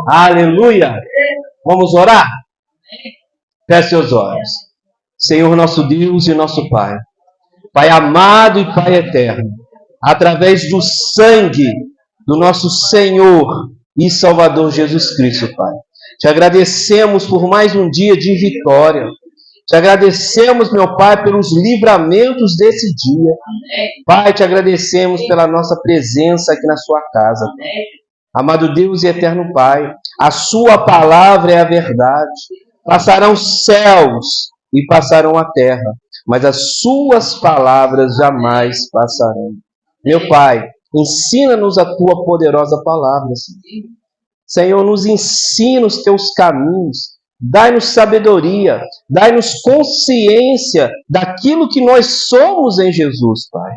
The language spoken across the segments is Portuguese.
Aleluia! Vamos orar? Feche seus olhos. Senhor nosso Deus e nosso Pai, Pai amado e Pai eterno, através do sangue do nosso Senhor e Salvador Jesus Cristo, Pai, te agradecemos por mais um dia de vitória. Te agradecemos, meu Pai, pelos livramentos desse dia. Pai, te agradecemos pela nossa presença aqui na sua casa. Amado Deus e eterno Pai, a sua palavra é a verdade. Passarão os céus e passarão a terra, mas as suas palavras jamais passarão. Meu Pai, ensina-nos a tua poderosa palavra, Senhor. Senhor, nos ensina os teus caminhos. Dai-nos sabedoria, dai-nos consciência daquilo que nós somos em Jesus, Pai.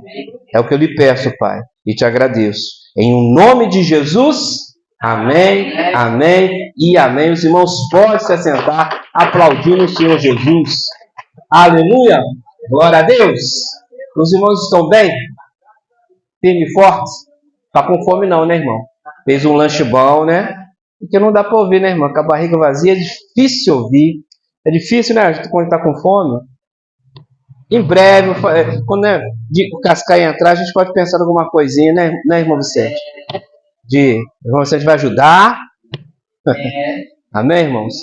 É o que eu lhe peço, Pai, e te agradeço. Em o nome de Jesus, amém, amém e amém. Os irmãos podem se assentar, aplaudindo o Senhor Jesus. Aleluia, glória a Deus. Os irmãos estão bem? Firme e forte? Tá com fome não, né, irmão? Fez um lanche bom, né? Porque não dá para ouvir, né, irmão? Com a barriga vazia é difícil ouvir. É difícil, né? Quando está com fome. Em breve, quando o Cascaia entrar, a gente pode pensar em alguma coisinha, né, irmão Vicente? Irmão Vicente vai ajudar. Amém, irmãos?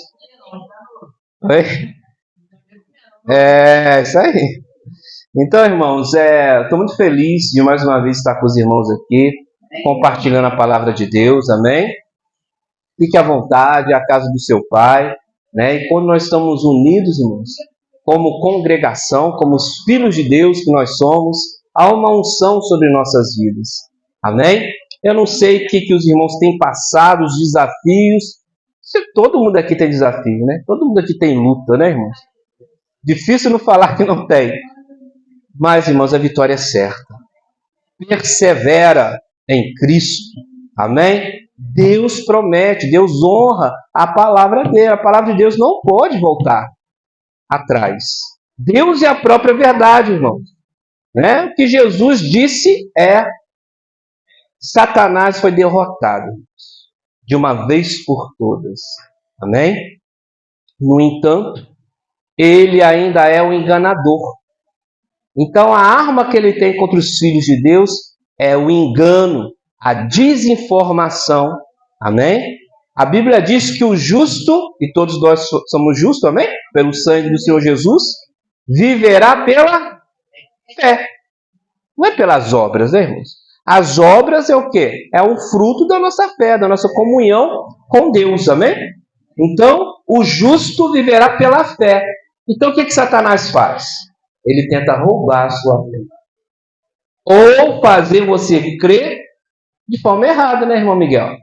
Oi? Isso aí. Então, irmãos, estou muito feliz de mais uma vez estar com os irmãos aqui, compartilhando a palavra de Deus. Amém? Fique à vontade, à casa do seu Pai, né? E quando nós estamos unidos, irmãos, como congregação, como os filhos de Deus que nós somos, há uma unção sobre nossas vidas. Amém? Eu não sei o que os irmãos têm passado, os desafios. Todo mundo aqui tem desafio, né? Todo mundo aqui tem luta, né, irmãos? Difícil não falar que não tem. Mas, irmãos, a vitória é certa. Persevera em Cristo. Amém? Deus promete, Deus honra a palavra dele. A palavra de Deus não pode voltar atrás. Deus é a própria verdade, irmãos. Né? O que Jesus disse Satanás foi derrotado de uma vez por todas. Amém? No entanto, ele ainda é o enganador. Então a arma que ele tem contra os filhos de Deus é o engano, a desinformação. Amém? A Bíblia diz que o justo, e todos nós somos justos, amém? Pelo sangue do Senhor Jesus, viverá pela fé. Não é pelas obras, né, irmãos? As obras é o quê? É o fruto da nossa fé, da nossa comunhão com Deus, amém? Então, o justo viverá pela fé. Então, o que Satanás faz? Ele tenta roubar a sua fé. Ou fazer você crer de forma errada, né, irmão Miguel?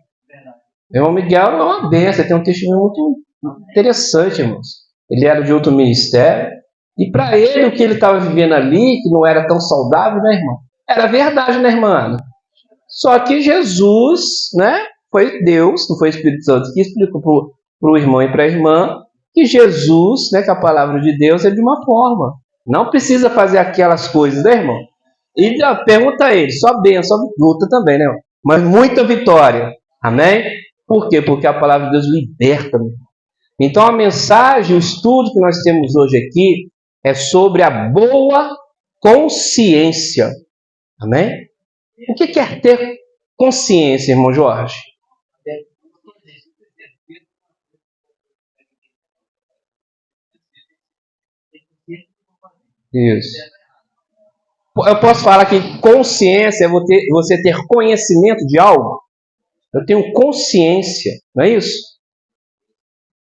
Irmão Miguel é uma benção, tem um testemunho muito interessante, irmãos. Ele era de outro ministério, e para ele o que ele estava vivendo ali, que não era tão saudável, né, irmão? Era verdade, né, irmã? Só que Jesus, né, foi Deus, não foi o Espírito Santo, que explicou para o irmão e para a irmã que Jesus, né, que a palavra de Deus é de uma forma. Não precisa fazer aquelas coisas, né, irmão? E pergunta a ele, só bênção, só luta também, né? Mas muita vitória. Amém? Por quê? Porque a palavra de Deus liberta. Meu. Então a mensagem, o estudo que nós temos hoje aqui é sobre a boa consciência. Amém? O que quer ter consciência, irmão Jorge? Isso. Eu posso falar que consciência é você ter conhecimento de algo? Eu tenho consciência, não é isso?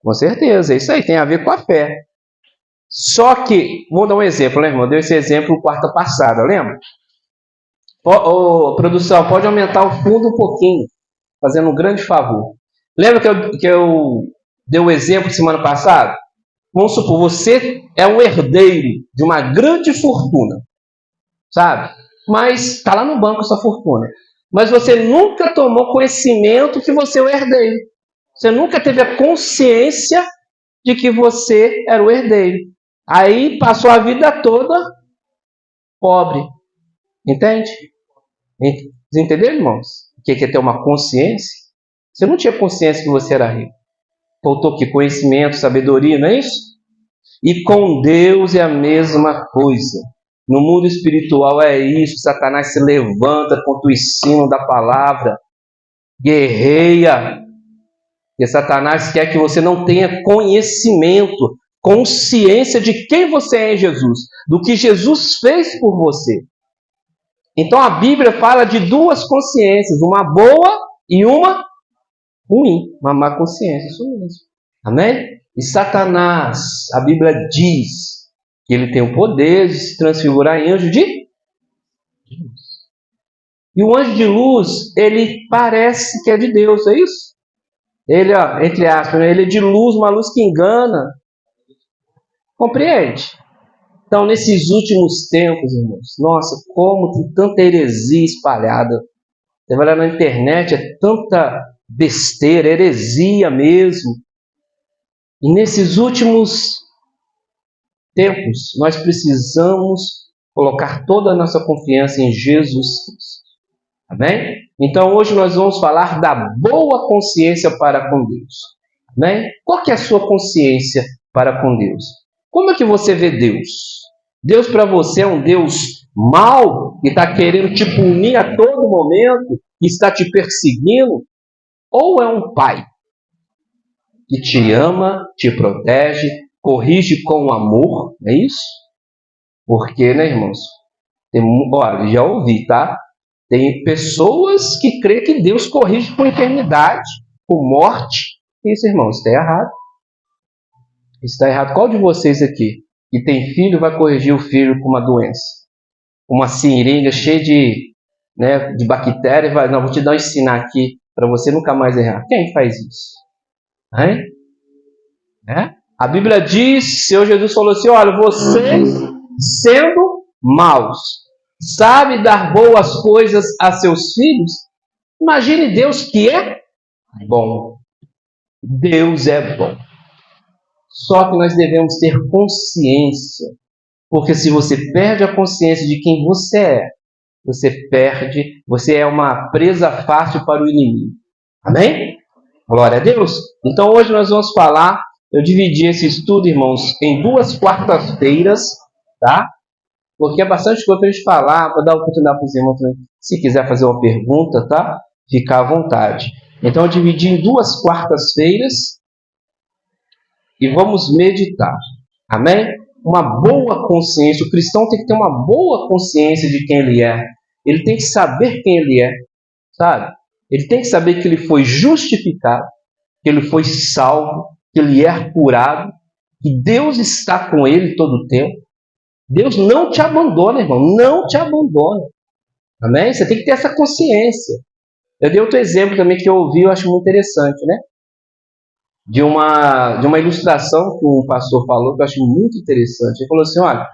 Com certeza, isso aí tem a ver com a fé. Só que, vou dar um exemplo, né, irmão? Eu dei esse exemplo quarta passada, lembra? Produção, pode aumentar o fundo um pouquinho, fazendo um grande favor. Lembra que eu dei o exemplo semana passada? Vamos supor, você é um herdeiro de uma grande fortuna, sabe? Mas está lá no banco essa fortuna. Mas você nunca tomou conhecimento que você é o herdeiro. Você nunca teve a consciência de que você era o herdeiro. Aí passou a vida toda pobre. Entende? Vocês entenderam, irmãos? O que é ter uma consciência? Você não tinha consciência que você era rico. Faltou que conhecimento, sabedoria, não é isso? E com Deus é a mesma coisa. No mundo espiritual é isso. Satanás se levanta contra o ensino da palavra, guerreia. Porque Satanás quer que você não tenha conhecimento, consciência de quem você é em Jesus, do que Jesus fez por você. Então a Bíblia fala de duas consciências, uma boa e uma ruim, uma má consciência, isso mesmo. Amém? E Satanás, a Bíblia diz que ele tem o poder de se transfigurar em anjo de luz. E o anjo de luz, ele parece que é de Deus, é isso? Ele, entre aspas, ele é de luz, uma luz que engana. Compreende? Então, nesses últimos tempos, irmãos, nossa, como tem tanta heresia espalhada. Você vai lá na internet, é tanta besteira, heresia mesmo. E nesses últimos tempos, nós precisamos colocar toda a nossa confiança em Jesus Cristo. Amém? Então, hoje nós vamos falar da boa consciência para com Deus. Amém? Qual que é a sua consciência para com Deus? Como é que você vê Deus? Deus para você é um Deus mau, que está querendo te punir a todo momento, que está te perseguindo? Ou é um pai que te ama, te protege, corrige com amor? É isso? Porque, né, irmãos? Olha, já ouvi, tá? Tem pessoas que creem que Deus corrige com enfermidade, com morte. Isso, irmãos, está errado. Está errado. Qual de vocês aqui que tem filho vai corrigir o filho com uma doença? Uma seringa cheia de bactéria e vai, não, vou te dar um ensinar aqui para você nunca mais errar. Quem faz isso? Hein? A Bíblia diz, o Senhor Jesus falou assim, olha, vocês sendo maus, sabe dar boas coisas a seus filhos? Imagine Deus que é bom. Deus é bom. Só que nós devemos ter consciência. Porque se você perde a consciência de quem você é uma presa fácil para o inimigo. Amém? Glória a Deus. Então hoje nós vamos falar, eu dividi esse estudo, irmãos, em 2 quartas-feiras, tá? Porque é bastante coisa para a gente falar, para dar oportunidade para os irmãos também. Se quiser fazer uma pergunta, tá? Fica à vontade. Então eu dividi em 2 quartas-feiras e vamos meditar. Amém? Uma boa consciência. O cristão tem que ter uma boa consciência de quem ele é. Ele tem que saber quem ele é, sabe? Ele tem que saber que ele foi justificado, que ele foi salvo, que ele é curado, que Deus está com ele todo o tempo. Deus não te abandona, irmão. Não te abandona. Amém? Você tem que ter essa consciência. Eu dei outro exemplo também que eu ouvi, eu acho muito interessante, né? De uma ilustração que um pastor falou, que eu acho muito interessante. Ele falou assim, olha,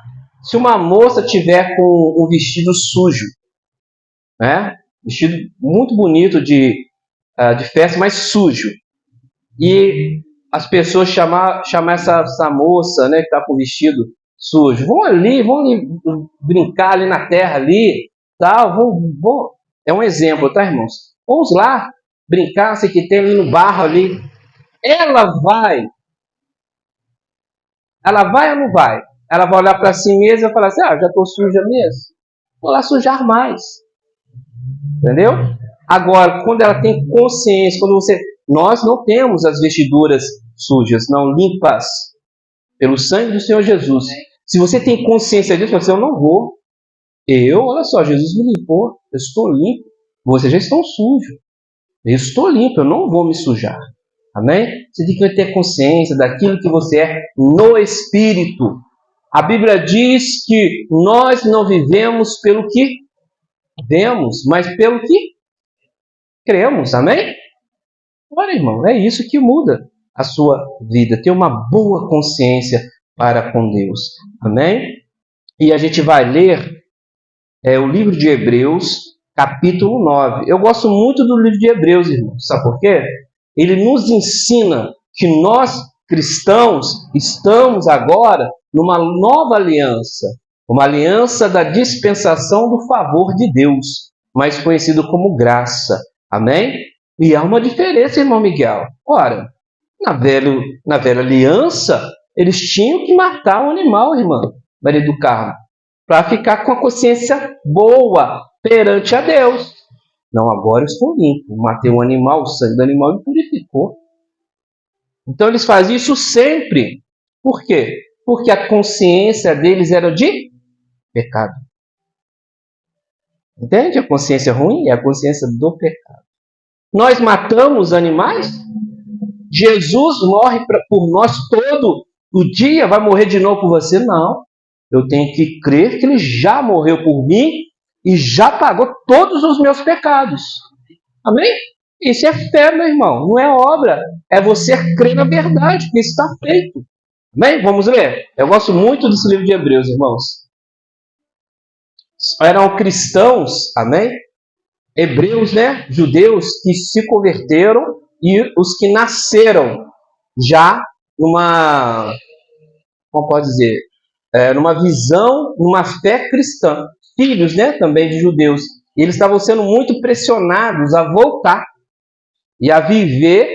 se uma moça tiver com um vestido sujo, né? Vestido muito bonito de festa, mas sujo, e as pessoas chamar essa moça, né, que está com o vestido sujo, vão ali brincar ali na terra ali, tal, vão. É um exemplo, tá, irmãos? Vamos lá brincar, sei que tem ali no barro ali. Ela vai ou não vai? Ela vai olhar para si mesma e falar assim, já estou suja mesmo, vou lá sujar mais. Entendeu? Agora, quando ela tem consciência, nós não temos as vestiduras sujas, não, limpas pelo sangue do Senhor Jesus. Se você tem consciência disso, você, eu não vou. Olha só, Jesus me limpou, eu estou limpo. Vocês já estão sujos. Eu estou limpo, eu não vou me sujar. Amém? Você tem que ter consciência daquilo que você é no Espírito. A Bíblia diz que nós não vivemos pelo que vemos, mas pelo que cremos. Amém? Olha, irmão, é isso que muda a sua vida. Ter uma boa consciência para com Deus. Amém? E a gente vai ler o livro de Hebreus, capítulo 9. Eu gosto muito do livro de Hebreus, irmãos. Sabe por quê? Ele nos ensina que nós, cristãos, estamos agora numa nova aliança. Uma aliança da dispensação do favor de Deus, mais conhecido como graça. Amém? E há uma diferença, irmão Miguel. Ora, na velha aliança, eles tinham que matar o animal, irmão, Maria do Carmo, para ficar com a consciência boa perante a Deus. Não, agora eu estou limpo. Matei um animal, o sangue do animal me purificou. Então eles faziam isso sempre. Por quê? Porque a consciência deles era de pecado. Entende? A consciência ruim é a consciência do pecado. Nós matamos animais? Jesus morre por nós todo o dia, vai morrer de novo por você? Não. Eu tenho que crer que ele já morreu por mim e já pagou todos os meus pecados. Amém? Isso é fé, meu irmão. Não é obra. É você crer na verdade, que isso está feito. Amém? Vamos ler? Eu gosto muito desse livro de Hebreus, irmãos. Eram cristãos, amém? Hebreus, né? Judeus que se converteram e os que nasceram já numa, como pode dizer, numa visão, numa fé cristã. Filhos, né? Também de judeus. E eles estavam sendo muito pressionados a voltar e a viver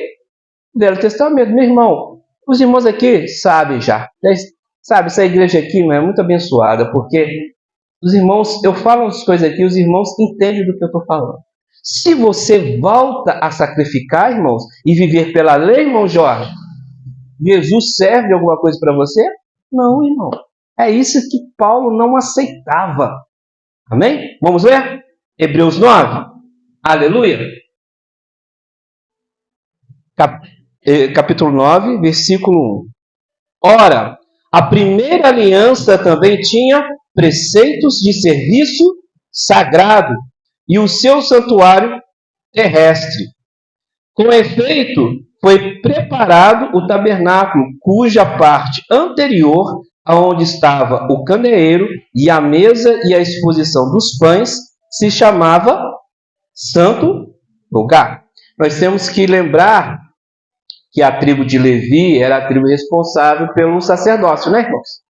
o Velho Testamento. Meu irmão, os irmãos aqui sabem já. Sabe, essa igreja aqui é muito abençoada, porque os irmãos, eu falo as coisas aqui, os irmãos entendem do que eu estou falando. Se você volta a sacrificar, irmãos, e viver pela lei, irmão Jorge, Jesus serve de alguma coisa para você? Não, irmão. É isso que Paulo não aceitava. Amém? Vamos ler? Hebreus 9. Aleluia. Capítulo 9, versículo 1. Ora, a primeira aliança também tinha preceitos de serviço sagrado e o seu santuário terrestre. Com efeito, foi preparado o tabernáculo, cuja parte anterior, aonde estava o candeeiro e a mesa e a exposição dos pães, se chamava Santo Lugar. Nós temos que lembrar que a tribo de Levi era a tribo responsável pelo sacerdócio, né, irmãos?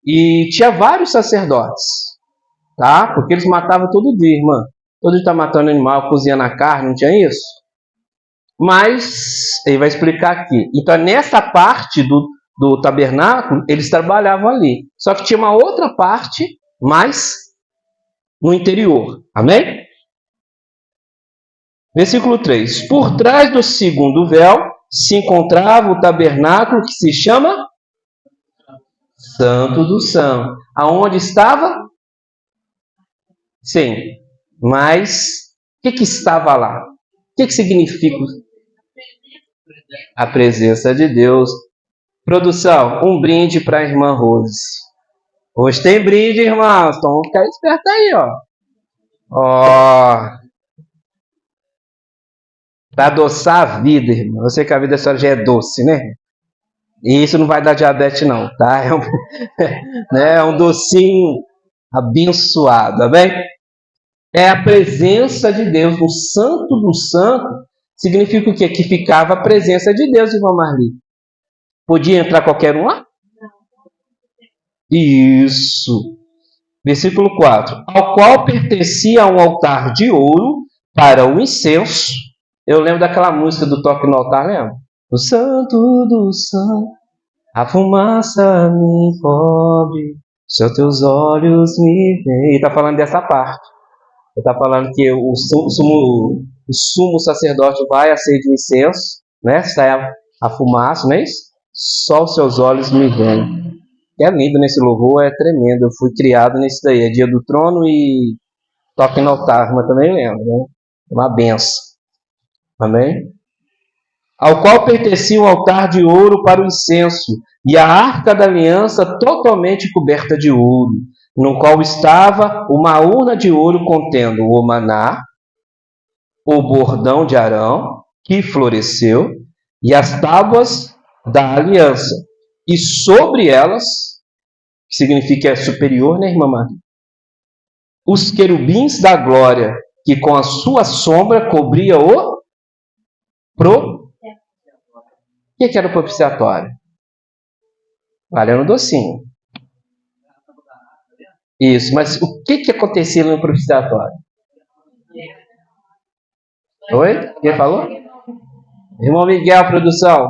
E tinha vários sacerdotes, tá? Porque eles matavam todo dia, irmã. Todo dia tá matando animal, cozinhando a carne, não tinha isso? Mas, ele vai explicar aqui. Então, nessa parte do tabernáculo, eles trabalhavam ali. Só que tinha uma outra parte, mais no interior. Amém? Versículo 3. Por trás do segundo véu se encontrava o tabernáculo que se chama Santo do Santo. Aonde estava? Sim. Mas, o que estava lá? O que significa a presença de Deus? Produção, um brinde para a irmã Rose. Hoje tem brinde, irmãos. Então, ficar esperto aí, ó. Ó. Para adoçar a vida, irmão. Eu sei que a vida da senhora já é doce, né? E isso não vai dar diabetes, não, tá? É um docinho abençoado, amém? É a presença de Deus no Santo do Santo. Significa o quê? Que ficava a presença de Deus, irmã Marli. Podia entrar qualquer um lá? Isso. Versículo 4. Ao qual pertencia um altar de ouro para o incenso. Eu lembro daquela música do Toque no Altar, lembra? O Santo do Santo, a fumaça me encobre, só teus olhos me veem. Ele está falando dessa parte. Ele está falando que o sumo sacerdote vai acender o incenso, né? Sai a fumaça, não é isso? Só os seus olhos me veem. É lindo nesse louvor, é tremendo. Eu fui criado nesse daí. É Dia do Trono e Toque no Altar, mas também lembro, né? Uma benção. Amém? Ao qual pertencia um altar de ouro para o incenso, e a arca da aliança totalmente coberta de ouro, no qual estava uma urna de ouro contendo o maná, o bordão de Arão, que floresceu, e as tábuas da aliança, e sobre elas, que significa superior, né, irmã Maria? Os querubins da glória, que com a sua sombra cobria o O que era o propiciatório? Valendo docinho. Isso, mas o que acontecia no propiciatório? Oi? Quem falou? Irmão Miguel, produção.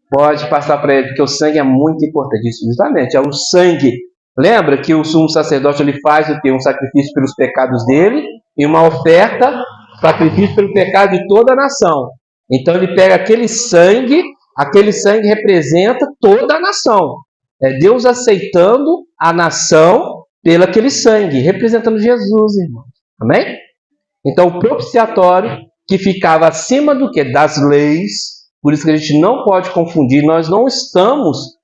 Pode passar para ele, porque o sangue é muito importante. Isso, justamente, é o sangue. Lembra que o sumo sacerdote ele faz o quê? Um sacrifício pelos pecados dele e uma oferta, sacrifício pelo pecado de toda a nação. Então ele pega aquele sangue representa toda a nação. É Deus aceitando a nação pelo aquele sangue, representando Jesus, irmão. Amém? Então o propiciatório que ficava acima do que? Das leis. Por isso que a gente não pode confundir, nós não estamos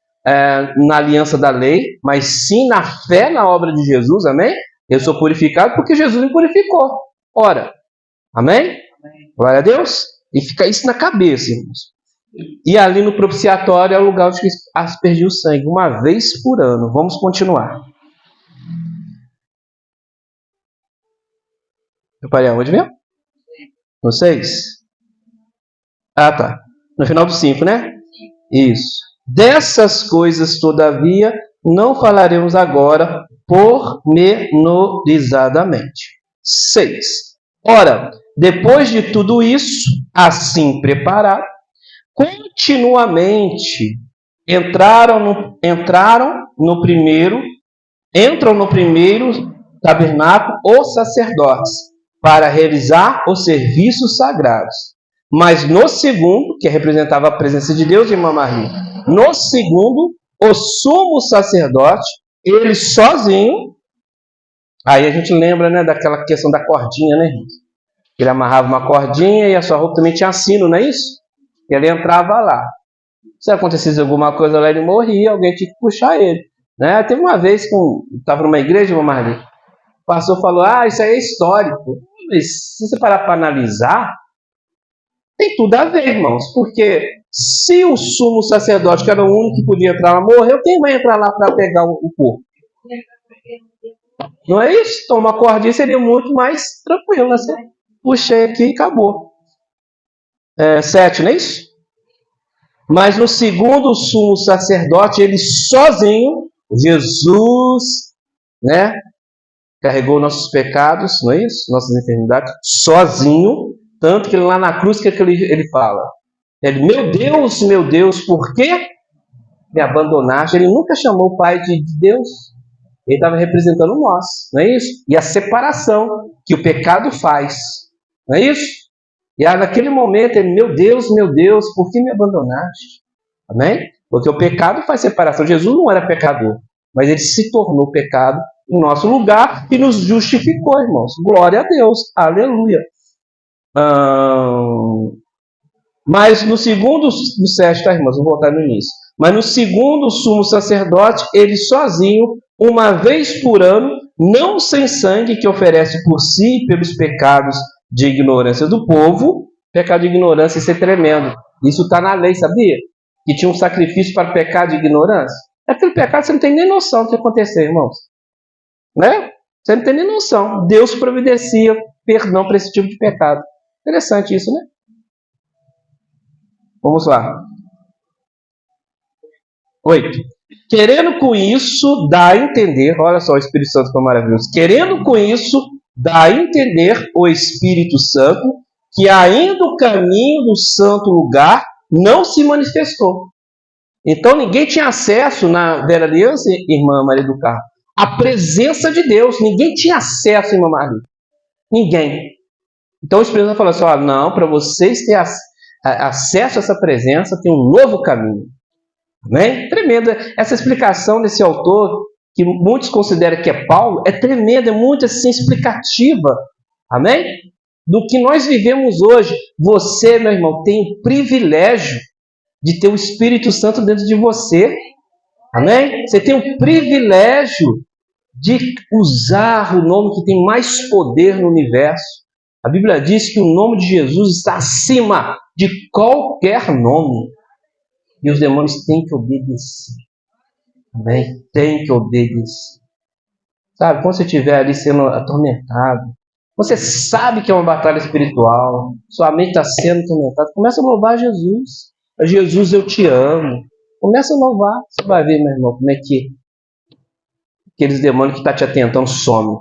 na aliança da lei, mas sim na fé na obra de Jesus, amém? Eu sou purificado porque Jesus me purificou. Ora, amém? Glória a Deus. E fica isso na cabeça, irmãos. E ali no propiciatório é o lugar onde aspergiu o sangue, uma vez por ano. Vamos continuar. Eu parei aonde mesmo? No 6? Ah, tá. No final do 5, né? Isso. Dessas coisas, todavia, não falaremos agora pormenorizadamente. 6. Ora, depois de tudo isso, assim preparado, continuamente entram no primeiro tabernáculo os sacerdotes para realizar os serviços sagrados. Mas no segundo, que representava a presença de Deus, irmã Maria, no segundo, o sumo sacerdote, ele sozinho, aí a gente lembra, né, daquela questão da cordinha, né? Ele amarrava uma cordinha e a sua roupa também tinha sino, não é isso? E ele entrava lá. Se acontecesse alguma coisa lá, ele morria, alguém tinha que puxar ele. Né? Teve uma vez que estava numa igreja, irmã Maria, o pastor falou, isso aí é histórico. Mas se você parar para analisar, tem tudo a ver, irmãos, porque se o sumo sacerdote, que era o único que podia entrar lá, morreu, quem vai entrar lá para pegar o corpo? Não é isso? Então uma cordinha seria muito mais tranquilo, né? Você puxei aqui e acabou. 7, não é isso? Mas no segundo sumo sacerdote, ele sozinho, Jesus, né? Carregou nossos pecados, não é isso? Nossas enfermidades, sozinho. Tanto que lá na cruz, o que ele fala? Ele, meu Deus, por que me abandonaste? Ele nunca chamou o Pai de Deus. Ele estava representando nós, não é isso? E a separação que o pecado faz, não é isso? E naquele momento ele, meu Deus, por que me abandonaste? Amém? Porque o pecado faz separação. Jesus não era pecador, mas ele se tornou pecado em nosso lugar e nos justificou, irmãos. Glória a Deus. Aleluia. Mas no segundo, no 7, tá, irmãos? Vou voltar no início. Mas no segundo sumo sacerdote, ele sozinho, uma vez por ano, não sem sangue, que oferece por si pelos pecados de ignorância do povo. Pecado de ignorância, isso é tremendo. Isso está na lei, sabia? Que tinha um sacrifício para pecado de ignorância. Aquele pecado você não tem nem noção do que aconteceu, irmãos. Né? Você não tem nem noção. Deus providencia perdão para esse tipo de pecado. Interessante isso, né? Vamos lá. 8. Querendo com isso dar a entender, olha só o Espírito Santo que é maravilhoso. Querendo com isso dar a entender o Espírito Santo que ainda o caminho do santo lugar não se manifestou. Então ninguém tinha acesso na velha aliança, irmã Maria do Carmo, à presença de Deus. Ninguém tinha acesso, irmã Maria. Ninguém. Então o Espírito Santo falou assim, não, para vocês terem acesso a essa presença, tem um novo caminho. Amém? Tremenda. Essa explicação desse autor, que muitos consideram que é Paulo, é tremenda, é muito assim, explicativa. Amém? Do que nós vivemos hoje. Você, meu irmão, tem o privilégio de ter o Espírito Santo dentro de você. Amém? Você tem o privilégio de usar o nome que tem mais poder no universo. A Bíblia diz que o nome de Jesus está acima de qualquer nome. E os demônios têm que obedecer. Amém? Tem que obedecer. Sabe, quando você estiver ali sendo atormentado, você sabe que é uma batalha espiritual, sua mente está sendo atormentada, começa a louvar Jesus. Jesus, eu te amo. Começa a louvar. Você vai ver, meu irmão, como é que aqueles demônios que estão te atentando somem.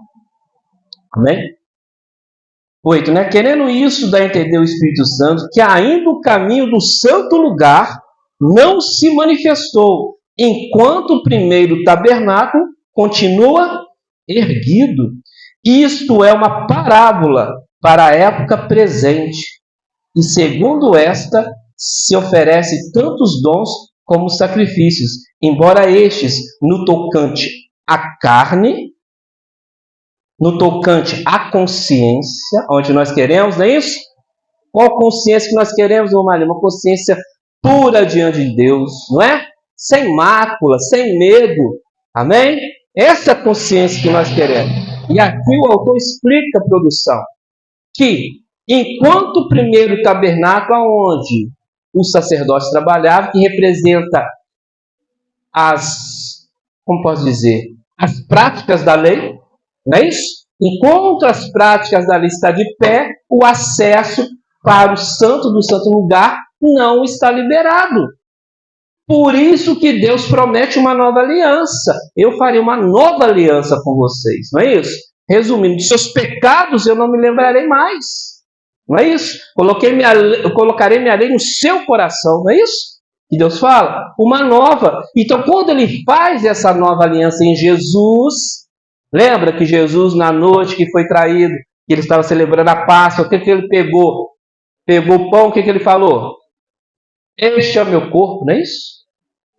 Amém? 8, né? Querendo isso, dá a entender o Espírito Santo que ainda o caminho do santo lugar não se manifestou, enquanto o primeiro tabernáculo continua erguido. Isto é uma parábola para a época presente. E segundo esta, se oferece tantos dons como sacrifícios, embora estes, no tocante à carne, no tocante à consciência, onde nós queremos, não é isso? Qual consciência que nós queremos, irmão Maria? Uma consciência pura diante de Deus, não é? Sem mácula, sem medo. Amém? Essa consciência que nós queremos. E aqui o autor explica a produção. Que, enquanto o primeiro tabernáculo, onde o sacerdote trabalhava, que representa como posso dizer, as práticas da lei, não é isso? Enquanto as práticas da lei estão de pé, o acesso para o santo do santo lugar não está liberado. Por isso que Deus promete uma nova aliança. Eu farei uma nova aliança com vocês, não é isso? Resumindo, de seus pecados eu não me lembrarei mais. Não é isso? Eu colocarei minha lei no seu coração, não é isso? Que Deus fala? Uma nova. Então, quando ele faz essa nova aliança em Jesus, lembra que Jesus, na noite que foi traído, que ele estava celebrando a Páscoa, o que ele pegou? Pegou o pão, o que ele falou? Este é o meu corpo, não é isso?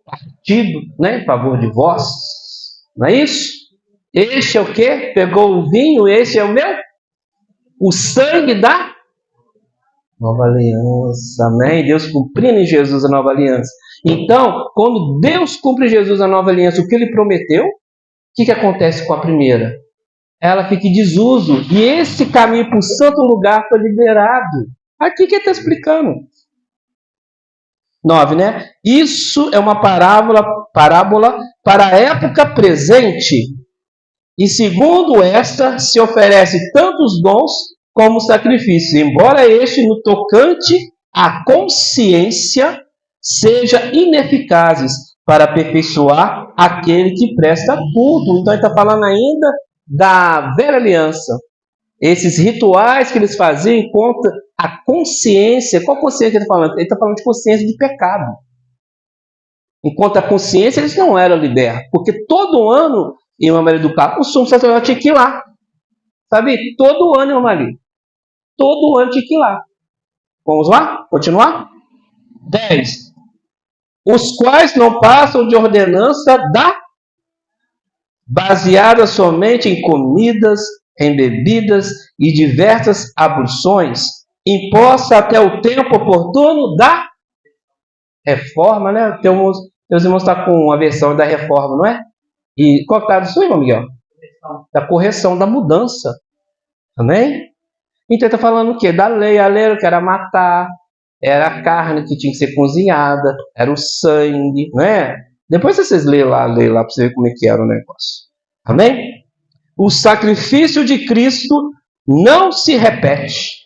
Partido, né, em favor de vós. Não é isso? Este é o quê? Pegou o vinho, este é o meu? O sangue da nova aliança, amém? Deus cumprindo em Jesus a nova aliança. Então, quando Deus cumpre em Jesus a nova aliança, o que ele prometeu, o que acontece com a primeira? Ela fica em desuso. E esse caminho para o santo lugar foi liberado. Aqui que ele está explicando. 9, né? Isso é uma parábola para a época presente. E segundo esta, se oferece tantos dons como sacrifícios, embora este, no tocante à consciência, seja ineficazes para aperfeiçoar aquele que presta culto. Então ele está falando ainda da velha aliança. Esses rituais que eles faziam contra a consciência. Qual consciência que ele está falando? Ele está falando de consciência de pecado. Enquanto a consciência, eles não eram libertos. Porque todo ano, irmã Maria do Carmo, o sumo sacerdote tinha que ir lá. Sabe? Todo ano, irmã Maria. Todo ano tinha que ir lá. Vamos lá? Continuar? 10. Os quais não passam de ordenança baseada somente em comidas, em bebidas e diversas abluções, imposta até o tempo oportuno da reforma, né? Teus irmãos estão com a versão da reforma, não é? E qual está do seu, irmão Miguel? Da correção, da mudança. Amém? Então está falando o quê? Da lei. A lei que era matar, era a carne que tinha que ser cozinhada, era o sangue, não é? Depois vocês leem lá para você ver como é que era o negócio. Amém? O sacrifício de Cristo não se repete.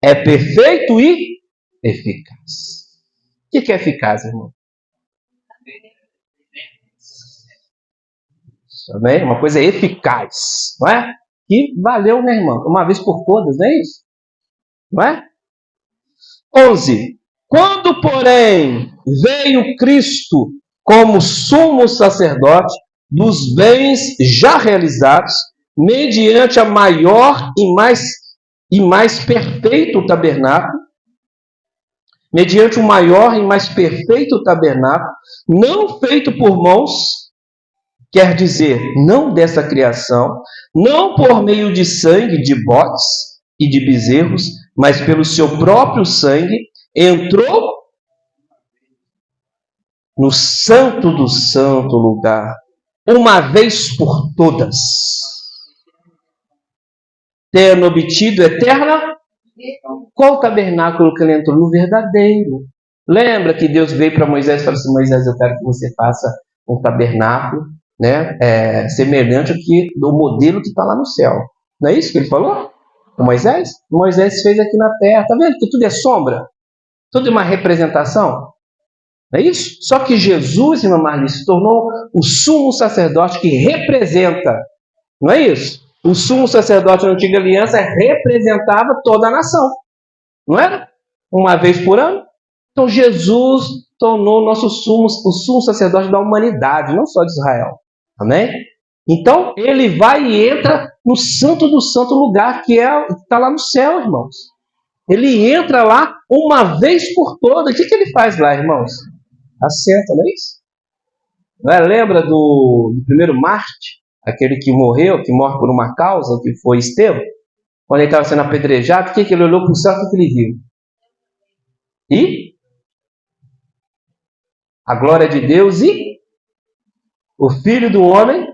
É perfeito e eficaz. O que é eficaz, irmão? Amém? Uma coisa eficaz, não é? Que valeu, né, irmão? Uma vez por todas, não é isso? Não é? 11. Quando, porém, veio Cristo como sumo sacerdote dos bens já realizados, mediante a maior e mais perfeito tabernáculo, mediante o maior e mais perfeito tabernáculo, não feito por mãos, quer dizer, não dessa criação, não por meio de sangue de bodes e de bezerros, mas pelo seu próprio sangue, entrou no santo do santo lugar, uma vez por todas, tendo obtido eterna. Qual tabernáculo que ele entrou? No verdadeiro. Lembra que Deus veio para Moisés e falou assim: Moisés, eu quero que você faça um tabernáculo, né, semelhante ao modelo que está lá no céu. Não é isso que ele falou? O Moisés? O Moisés fez aqui na terra. Está vendo que tudo é sombra? Tudo é uma representação? Não é isso? Só que Jesus, irmã Marli, se tornou o sumo sacerdote que representa. Não é isso? O sumo sacerdote na antiga aliança representava toda a nação. Não era? Uma vez por ano. Então Jesus tornou o sumo sacerdote da humanidade, não só de Israel. Amém? Então ele vai e entra no santo do santo lugar, que está lá no céu, irmãos. Ele entra lá uma vez por toda. O que ele faz lá, irmãos? Assenta, não é isso? Não é? Lembra do primeiro Marte? Aquele que morreu, que morre por uma causa, que foi Estevão? Quando ele estava sendo apedrejado, o que ele olhou para o céu, o que ele viu? E a glória de Deus e o Filho do Homem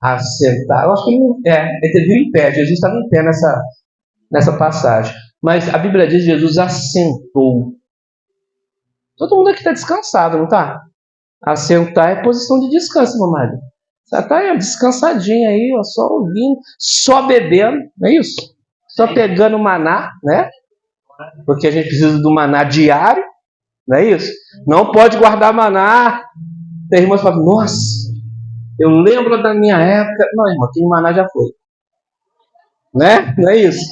assentar. Eu acho que ele viu em pé. Jesus estava em pé nessa passagem. Mas a Bíblia diz que Jesus assentou. Todo mundo aqui está descansado, não está? Assentar é posição de descanso, meu marido. Você está aí, descansadinho aí, ó, só ouvindo, só bebendo, não é isso? Só pegando maná, né? Porque a gente precisa do maná diário, não é isso? Não pode guardar maná. Tem irmãos que falam, nossa, eu lembro da minha época. Não, irmão, aquele maná já foi. Né? Não é isso?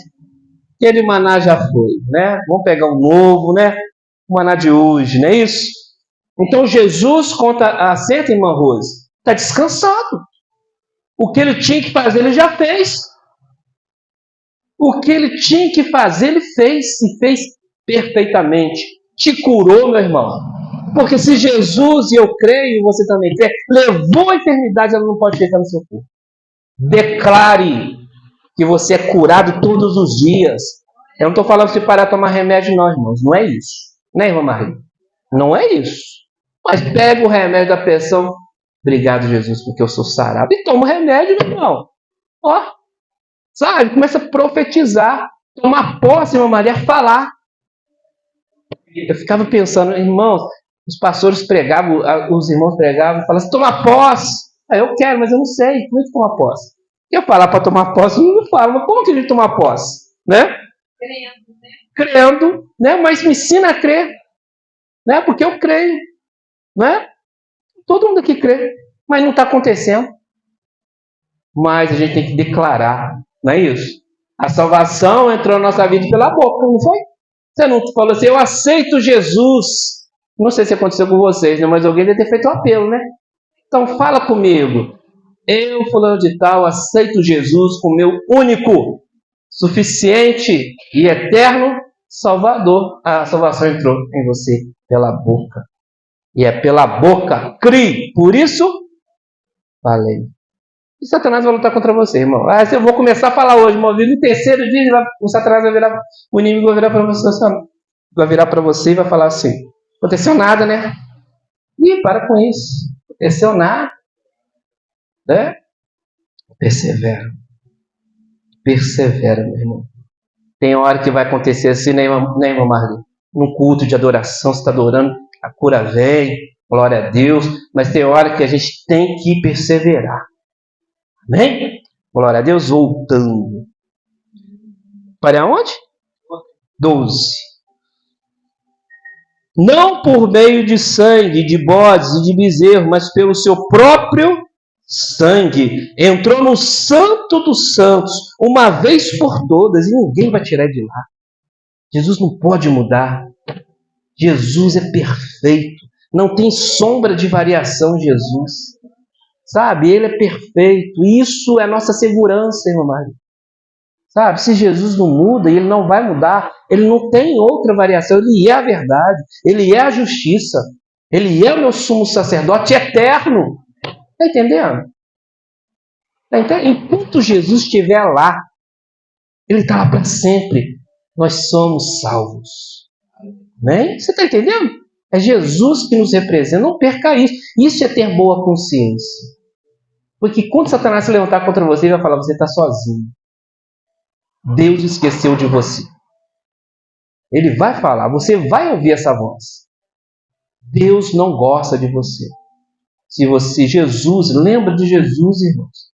Aquele maná já foi, né? Vamos pegar um novo, né? O maná de hoje, não é isso? Então Jesus assenta, irmã Rose, está descansado. O que ele tinha que fazer, ele já fez. O que ele tinha que fazer, ele fez. E fez perfeitamente. Te curou, meu irmão. Porque se Jesus, e eu creio, e você também crê, levou a enfermidade, ela não pode ficar no seu corpo. Declare que você é curado todos os dias. Eu não estou falando de parar de tomar remédio, não, irmãos. Não é isso. Né, irmã Maria? Não é isso. Mas pega o remédio da pressão. Obrigado, Jesus, porque eu sou sarado. E toma o remédio, meu irmão. Ó, sabe? Começa a profetizar. Tomar posse, irmã Maria, falar. Eu ficava pensando, irmãos, os pastores pregavam, os irmãos pregavam, falavam assim, toma posse. Aí eu quero, mas eu não sei. Como é que toma posse? Eu falar para tomar posse, eu não falo, mas como que a gente toma posse? Né? Crendo, né? Mas me ensina a crer. Né? Porque eu creio. Né? Todo mundo aqui crê, mas não está acontecendo. Mas a gente tem que declarar, não é isso? A salvação entrou na nossa vida pela boca, não foi? Você não falou assim, eu aceito Jesus. Não sei se aconteceu com vocês, né? Mas alguém deve ter feito um apelo, né? Então fala comigo. Eu, fulano de tal, aceito Jesus como meu único, suficiente e eterno Salvador. A salvação entrou em você pela boca. E é pela boca, crie. Por isso, falei. E Satanás vai lutar contra você, irmão. Eu vou começar a falar hoje, irmão. No terceiro dia, o Satanás vai virar, o inimigo vai virar para você, vai virar para você e vai falar assim: aconteceu nada, né? Ih, para com isso. Aconteceu nada. Né? Persevera. Persevera, meu irmão. Tem hora que vai acontecer assim, né, irmã Marli? Num culto de adoração, você está adorando, a cura vem, glória a Deus, mas tem hora que a gente tem que perseverar. Amém? Glória a Deus, voltando. Para onde? 12. Não por meio de sangue, de bodes e de bezerro, mas pelo seu próprio sangue. Entrou no santo dos santos, uma vez por todas, e ninguém vai tirar de lá. Jesus não pode mudar. Jesus é perfeito. Não tem sombra de variação em Jesus. Sabe? Ele é perfeito. Isso é a nossa segurança, irmão Mário. Sabe? Se Jesus não muda e ele não vai mudar, ele não tem outra variação. Ele é a verdade. Ele é a justiça. Ele é o meu sumo sacerdote eterno. Está entendendo? Enquanto Jesus estiver lá, ele está lá para sempre. Nós somos salvos. Né? Você está entendendo? É Jesus que nos representa. Não perca isso. Isso é ter boa consciência. Porque quando Satanás se levantar contra você, ele vai falar, você está sozinho. Deus esqueceu de você. Ele vai falar, você vai ouvir essa voz. Deus não gosta de você. Se Jesus, lembra de Jesus, irmãos.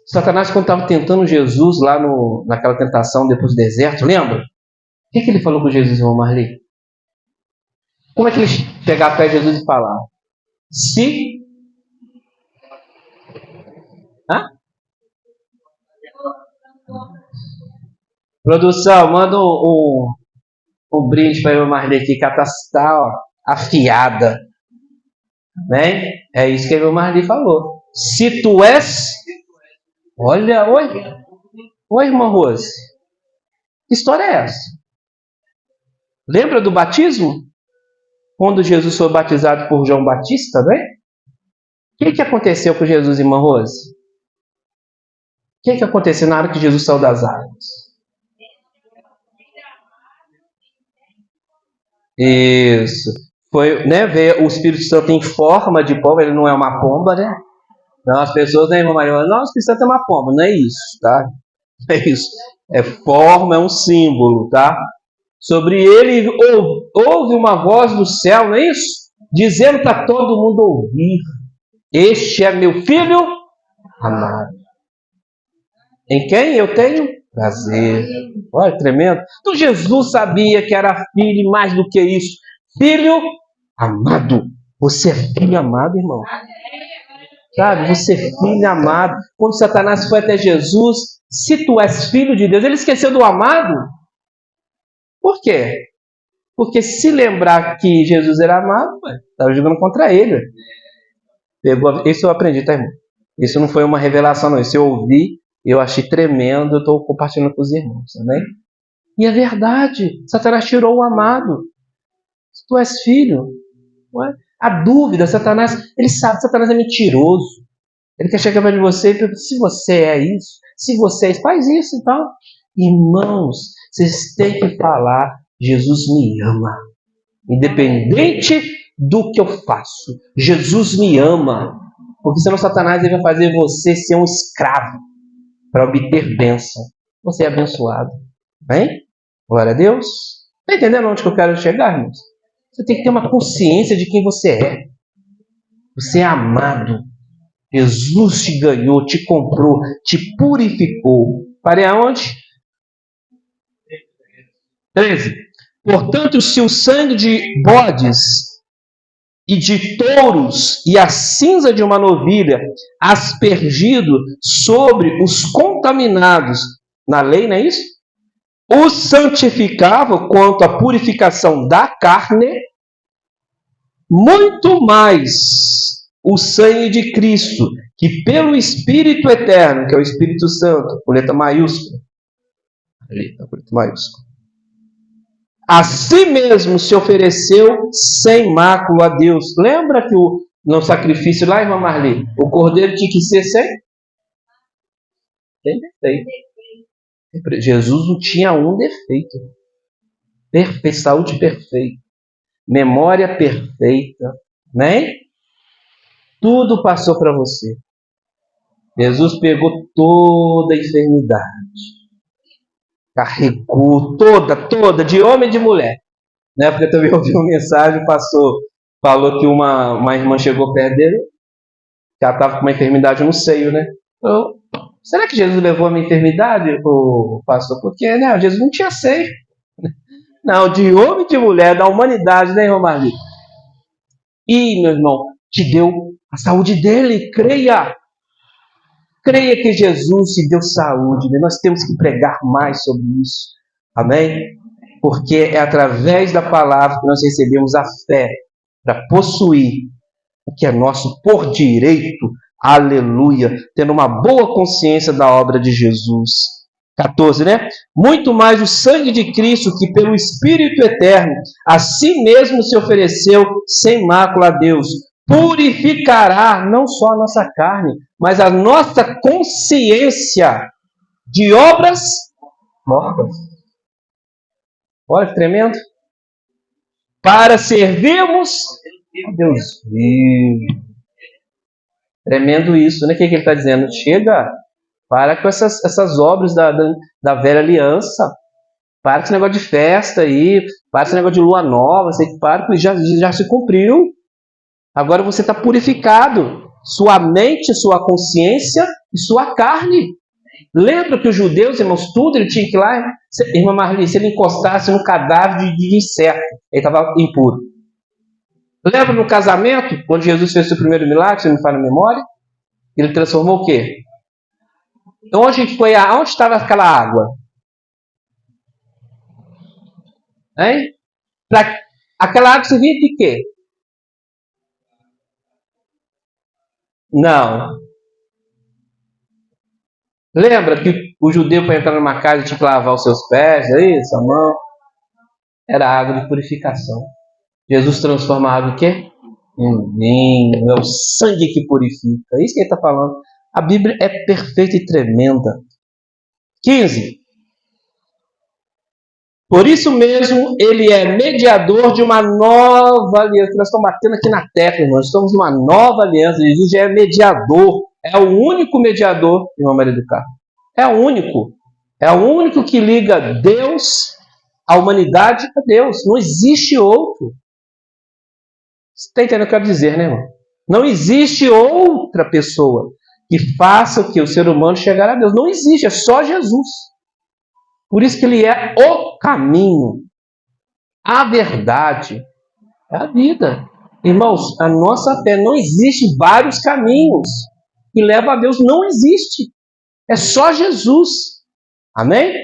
Satanás, quando estava tentando Jesus lá naquela tentação depois do deserto, lembra? O que ele falou com Jesus, irmão Marli? Como é que ele chegar perto de Jesus e falar? Se... Hã? Produção, manda um brinde para a irmã Marli aqui, que ela está afiada. Bem, é isso que a irmã Marli falou. Se tu és... Olha, oi, irmã Rose. Que história é essa? Lembra do batismo? Quando Jesus foi batizado por João Batista, né? O que aconteceu com Jesus, irmã Rose? O que aconteceu na hora que Jesus saiu das águas? Isso. Foi, né? Veio o Espírito Santo em forma de pomba, ele não é uma pomba, né? Não, as pessoas, né, irmã Maria, não, o Espírito Santo é uma pomba, não é isso, tá? Não é isso. É forma, é um símbolo, tá? Sobre ele houve uma voz do céu, não é isso? Dizendo para todo mundo ouvir: este é meu filho amado, em quem eu tenho prazer. Olha, tremendo. Então Jesus sabia que era filho e mais do que isso, filho amado. Você é filho amado, irmão. Sabe, você é filho amado. Quando Satanás foi até Jesus, se tu és filho de Deus, ele esqueceu do amado. Por quê? Porque se lembrar que Jesus era amado, estava jogando contra ele. Isso eu aprendi, tá, irmão? Isso não foi uma revelação, não. Isso eu ouvi, eu achei tremendo, eu estou compartilhando com os irmãos, amém? E é verdade, Satanás tirou o amado. Se tu és filho, não é? A dúvida, Satanás, ele sabe que Satanás é mentiroso. Ele quer chegar perto de você e perguntar: se você é isso, se você é isso, faz isso então. Irmãos, vocês têm que falar: Jesus me ama. Independente do que eu faço, Jesus me ama. Porque senão Satanás vai fazer você ser um escravo para obter bênção. Você é abençoado. Bem? Glória a Deus. Está entendendo onde que eu quero chegar, irmãos? Você tem que ter uma consciência de quem você é. Você é amado. Jesus te ganhou, te comprou, te purificou. Parei aonde? 13. Portanto, se o sangue de bodes e de touros e a cinza de uma novilha aspergido sobre os contaminados na lei, não é isso? Os santificava quanto à purificação da carne, muito mais o sangue de Cristo, que pelo Espírito Eterno, que é o Espírito Santo, com letra maiúscula, a si mesmo se ofereceu sem mácula a Deus. Lembra que no sacrifício lá, irmã Marli, o cordeiro tinha que ser sem defeito. Jesus não tinha um defeito. Perfeito, saúde perfeita, memória perfeita, né? Tudo passou para você. Jesus pegou toda a enfermidade, carregou toda, de homem e de mulher. Na época eu também ouvi uma mensagem, o pastor falou que uma irmã chegou perto dele, que ela estava com uma enfermidade no seio, né? Então, será que Jesus levou a minha enfermidade, o pastor? Porque, né, Jesus não tinha seio. Não, de homem e de mulher, da humanidade, né, irmão Marli? E, meu irmão, te deu a saúde dele, creia. Creia que Jesus te deu saúde, né? Nós temos que pregar mais sobre isso, amém? Porque é através da palavra que nós recebemos a fé para possuir o que é nosso por direito, aleluia, tendo uma boa consciência da obra de Jesus. 14, né? Muito mais o sangue de Cristo, que pelo Espírito Eterno a si mesmo se ofereceu sem mácula a Deus, purificará não só a nossa carne, mas a nossa consciência de obras mortas. Olha que tremendo. Para servirmos a Deus vivo. Tremendo isso, né? O que ele está dizendo? Chega, para com essas obras da velha aliança. Para com esse negócio de festa aí. Para com esse negócio de lua nova. Para com isso, já se cumpriu. Agora você está purificado. Sua mente, sua consciência e sua carne. Lembra que os judeus, irmãos, tudo ele tinha que ir lá. Irmã Marli, se ele encostasse no cadáver de inseto, ele estava impuro. Lembra no casamento, quando Jesus fez o seu primeiro milagre, você me fala na memória? Ele transformou o quê? Onde estava aquela água? Hein? Aquela água servia de quê? Não. Lembra que o judeu para entrar numa casa tinha que lavar os seus pés, é isso, a mão? Era água de purificação. Jesus transforma a água em quê? Em vinho, é o sangue que purifica. É isso que ele está falando. A Bíblia é perfeita e tremenda. 15. Por isso mesmo, ele é mediador de uma nova aliança. Nós estamos batendo aqui na tecla, nós estamos numa nova aliança. Jesus já é mediador. É o único mediador, irmão Maria do Carmo. É o único. É o único que liga Deus, a humanidade a Deus. Não existe outro. Você está entendendo o que eu quero dizer, né, irmão? Não existe outra pessoa que faça o que o ser humano chegar a Deus. Não existe, é só Jesus. Por isso que ele é o caminho, a verdade, é a vida. Irmãos, a nossa fé não existe vários caminhos que levam a Deus. Não existe. É só Jesus. Amém?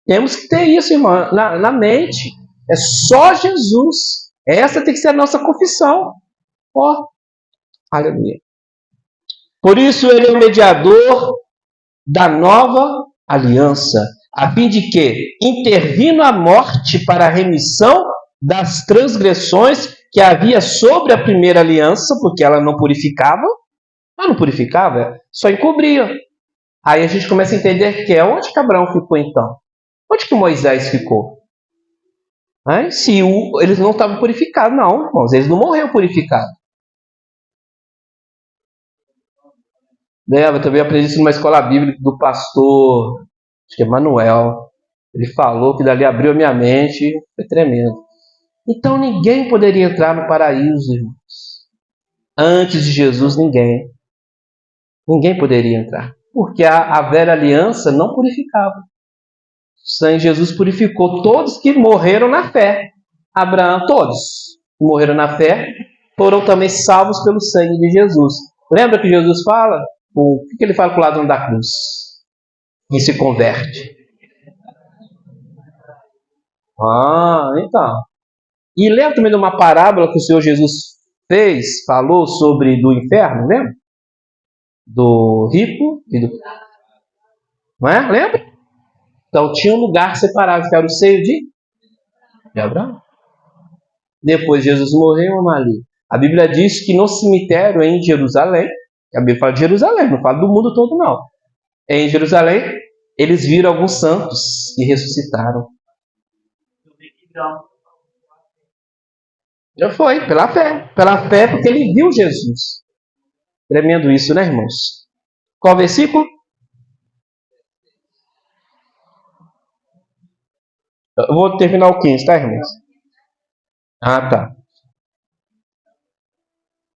Temos que ter isso, irmão, na mente. É só Jesus. Essa tem que ser a nossa confissão. Ó, aleluia. Por isso ele é o mediador da nova aliança, a fim de que, intervindo a morte para a remissão das transgressões que havia sobre a primeira aliança, porque ela não purificava, só encobria. Aí a gente começa a entender que onde que Abraão ficou então? Onde que Moisés ficou? Se eles não estavam purificados, não, irmãos, eles não morreram purificados. Eu também aprendi isso numa escola bíblica do pastor, acho que é Manuel. Ele falou que dali abriu a minha mente, foi tremendo. Então ninguém poderia entrar no paraíso, irmãos. Antes de Jesus, ninguém. Ninguém poderia entrar. Porque a velha aliança não purificava. O sangue de Jesus purificou todos que morreram na fé. Abraão, todos que morreram na fé, foram também salvos pelo sangue de Jesus. Lembra que Jesus fala? O que ele fala com o ladrão da cruz? E se converte. Então. E lembra também de uma parábola que o Senhor Jesus falou sobre do inferno, lembra? Do rico e do... Não é? Lembra? Então tinha um lugar separado, que era o seio de Abraão. Depois Jesus morreu ali. A Bíblia diz que no cemitério em Jerusalém, a Bíblia fala de Jerusalém, não fala do mundo todo não. Em Jerusalém, eles viram alguns santos que ressuscitaram. Já foi, pela fé, porque ele viu Jesus. Tremendo isso, né, irmãos? Qual versículo? Eu vou terminar o 15, tá, irmãos? Tá.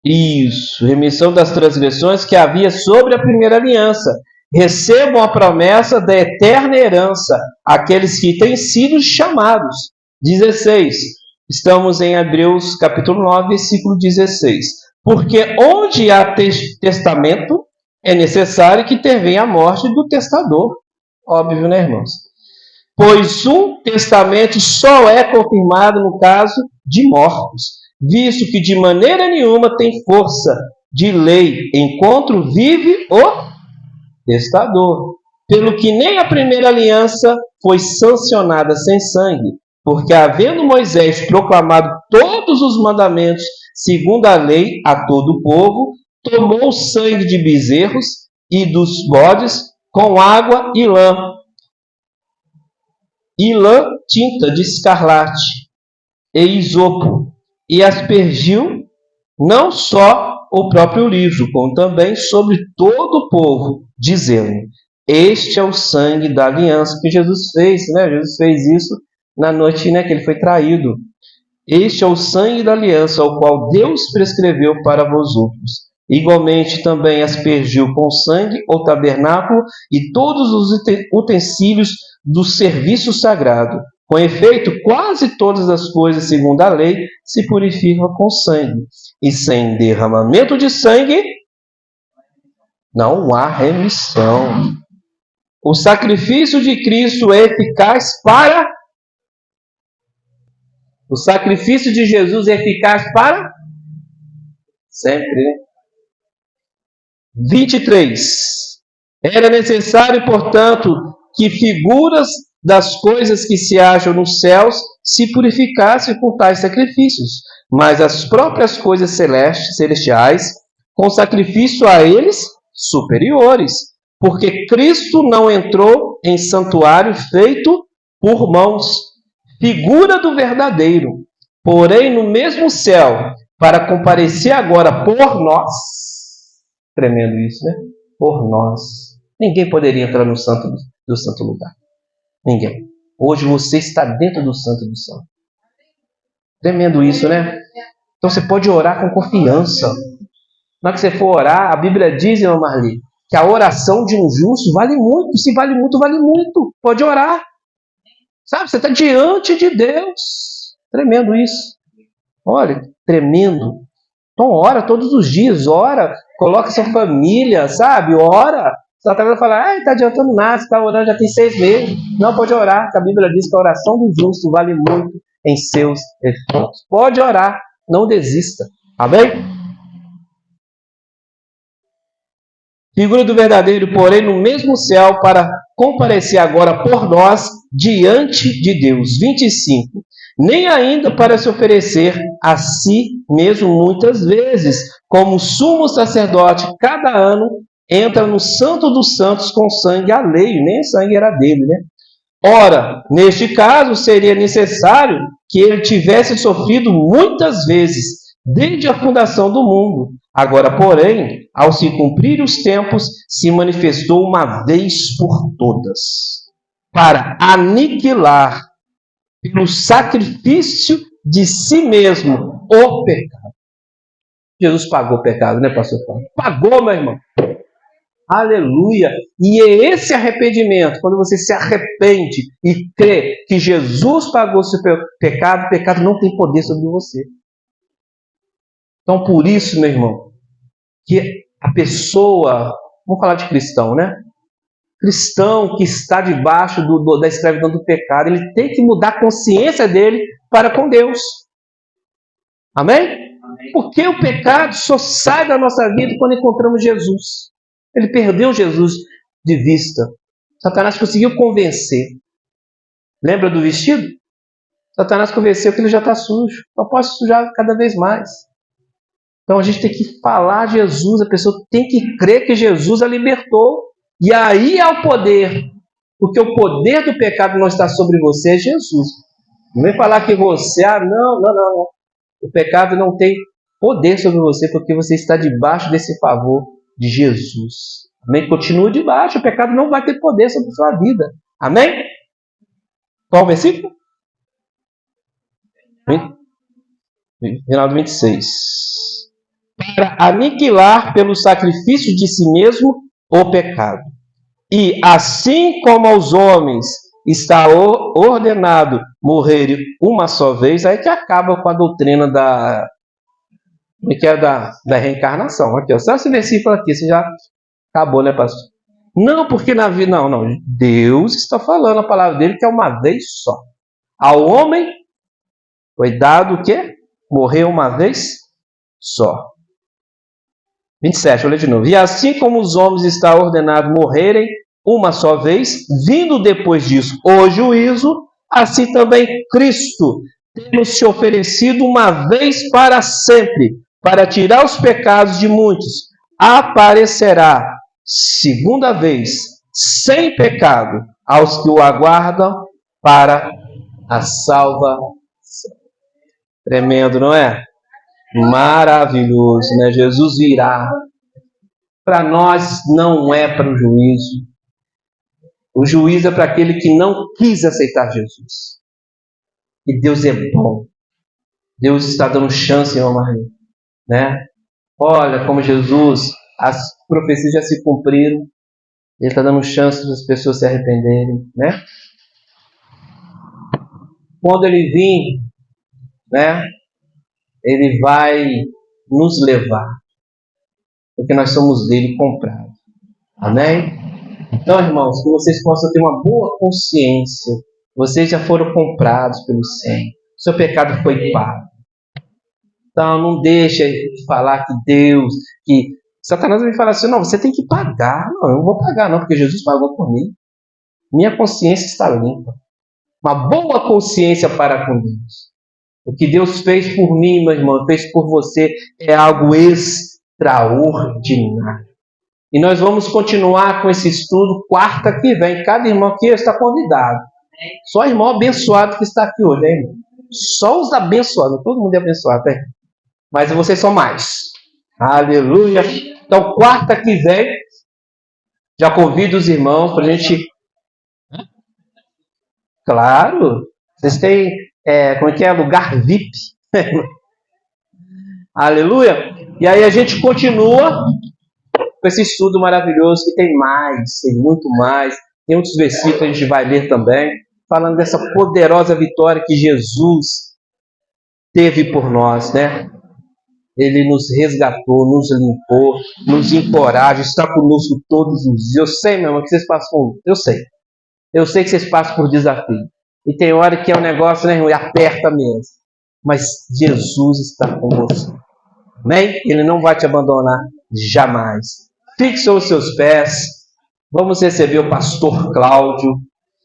Isso, remissão das transgressões que havia sobre a primeira aliança. Recebam a promessa da eterna herança, aqueles que têm sido chamados. 16. Estamos em Hebreus capítulo 9, versículo 16. Porque onde há testamento, é necessário que intervenha a morte do testador. Óbvio, né, irmãos? Pois um testamento só é confirmado no caso de mortos, visto que de maneira nenhuma tem força de lei, enquanto vive o testador. Pelo que nem a primeira aliança foi sancionada sem sangue, porque havendo Moisés proclamado todos os mandamentos segundo a lei a todo o povo, tomou o sangue de bezerros e dos bodes com água e lã, tinta de escarlate e isopo, e aspergiu não só o próprio livro, como também sobre todo o povo, dizendo: este é o sangue da aliança que Jesus fez, né? Jesus fez isso na noite, né, que ele foi traído. Este é o sangue da aliança, ao qual Deus prescreveu para vós outros. Igualmente também aspergiu com sangue o tabernáculo e todos os utensílios do serviço sagrado. Com efeito, quase todas as coisas, segundo a lei, se purificam com sangue. E sem derramamento de sangue, não há remissão. O sacrifício de Cristo é eficaz para... O sacrifício de Jesus é eficaz para... Sempre, né? 23. Era necessário, portanto, que figuras das coisas que se acham nos céus se purificassem por tais sacrifícios, mas as próprias coisas celestiais, com sacrifício a eles superiores, porque Cristo não entrou em santuário feito por mãos, figura do verdadeiro, porém no mesmo céu, para comparecer agora por nós. Tremendo isso, né? Por nós. Ninguém poderia entrar no santo do santo lugar. Ninguém. Hoje você está dentro do santo do santo. Tremendo isso, né? Então você pode orar com confiança. Na hora que você for orar, a Bíblia diz, irmã Marli, que a oração de um justo vale muito. Se vale muito, vale muito. Pode orar. Sabe, você está diante de Deus. Tremendo isso. Olha, tremendo. Então ora todos os dias, ora, coloca sua família, sabe? Ora. Você está falando, não está adiantando nada, você está orando já tem 6 meses. Não, pode orar, porque a Bíblia diz que a oração do justo vale muito em seus efeitos. Pode orar, não desista. Amém? Figura do verdadeiro, porém, no mesmo céu, para comparecer agora por nós diante de Deus. 25. Nem ainda para se oferecer a si mesmo muitas vezes, como sumo sacerdote, cada ano entra no santo dos santos com sangue alheio, nem o sangue era dele, né? Ora, neste caso, seria necessário que ele tivesse sofrido muitas vezes, desde a fundação do mundo. Agora, porém, ao se cumprir os tempos, se manifestou uma vez por todas, para aniquilar, pelo sacrifício de si mesmo, o pecado. Jesus pagou o pecado, né, pastor Paulo? Pagou, meu irmão. Aleluia! E é esse arrependimento, quando você se arrepende e crê que Jesus pagou o seu pecado, o pecado não tem poder sobre você. Então, por isso, meu irmão, que a pessoa, vamos falar de cristão, né? Cristão que está debaixo da escravidão do pecado, ele tem que mudar a consciência dele para com Deus. Amém? Porque o pecado só sai da nossa vida quando encontramos Jesus. Ele perdeu Jesus de vista. Satanás conseguiu convencer. Lembra do vestido? Satanás convenceu que ele já está sujo. Não pode sujar cada vez mais. Então a gente tem que falar Jesus. A pessoa tem que crer que Jesus a libertou. E aí é o poder. Porque o poder do pecado não está sobre você, é Jesus. Não vem falar que você... não. O pecado não tem poder sobre você, porque você está debaixo desse favor de Jesus. Amém? Continua debaixo, o pecado não vai ter poder sobre a sua vida. Amém? Qual o versículo? Final do 26. Para aniquilar pelo sacrifício de si mesmo o pecado. E assim como aos homens está ordenado morrer uma só vez, aí que acaba com a doutrina da reencarnação. Aqui, ó, só esse versículo aqui, você já acabou, né, pastor? Não, porque na vida... Não. Deus está falando a palavra dele que é uma vez só. Ao homem foi dado o quê? Morrer uma vez só. 27, vou ler de novo. E assim como os homens está ordenado morrerem uma só vez, vindo depois disso o juízo, assim também Cristo, tendo se oferecido uma vez para sempre, para tirar os pecados de muitos, aparecerá segunda vez, sem pecado, aos que o aguardam para a salvação. Tremendo, não é? Maravilhoso, né? Jesus virá. Para nós não é para o juízo. O juízo é para aquele que não quis aceitar Jesus. E Deus é bom. Deus está dando chance, irmão Maria, né? Olha como Jesus, as profecias já se cumpriram. Ele está dando chance para as pessoas se arrependerem, né? Quando ele vir, né? Ele vai nos levar, porque nós somos dele comprados. Amém? Então, irmãos, que vocês possam ter uma boa consciência. Vocês já foram comprados pelo sangue. Seu pecado foi pago. Então, não deixa de falar que Deus, que Satanás vai falar assim, não, você tem que pagar. Não, eu não vou pagar não, porque Jesus pagou por mim. Minha consciência está limpa. Uma boa consciência para com Deus. O que Deus fez por mim, meu irmão, fez por você, é algo extraordinário. E nós vamos continuar com esse estudo quarta que vem. Cada irmão aqui está convidado. Só irmão abençoado que está aqui hoje, né, irmão? Só os abençoados. Todo mundo é abençoado, né? Mas vocês são mais. Aleluia. Então, quarta que vem, já convido os irmãos para a gente... Claro. Vocês têm, como é que é? Lugar VIP. Aleluia. E aí a gente continua com esse estudo maravilhoso que tem mais, tem muito mais. Tem outros versículos que a gente vai ler também, falando dessa poderosa vitória que Jesus teve por nós, né? Ele nos resgatou, nos limpou, nos encoraja, está conosco todos os dias. Eu sei, meu irmão, que vocês passam... Eu sei que vocês passam por desafio. E tem hora que é um negócio, né, irmão? Aperta mesmo. Mas Jesus está com você. Amém? Ele não vai te abandonar jamais. Fixe os seus pés. Vamos receber o pastor Cláudio.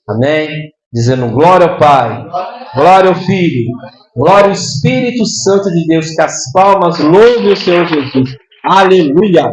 Amém? Dizendo glória ao Pai, glória ao Filho, glória ao Espírito Santo de Deus. Que as palmas louvem o Senhor Jesus. Aleluia!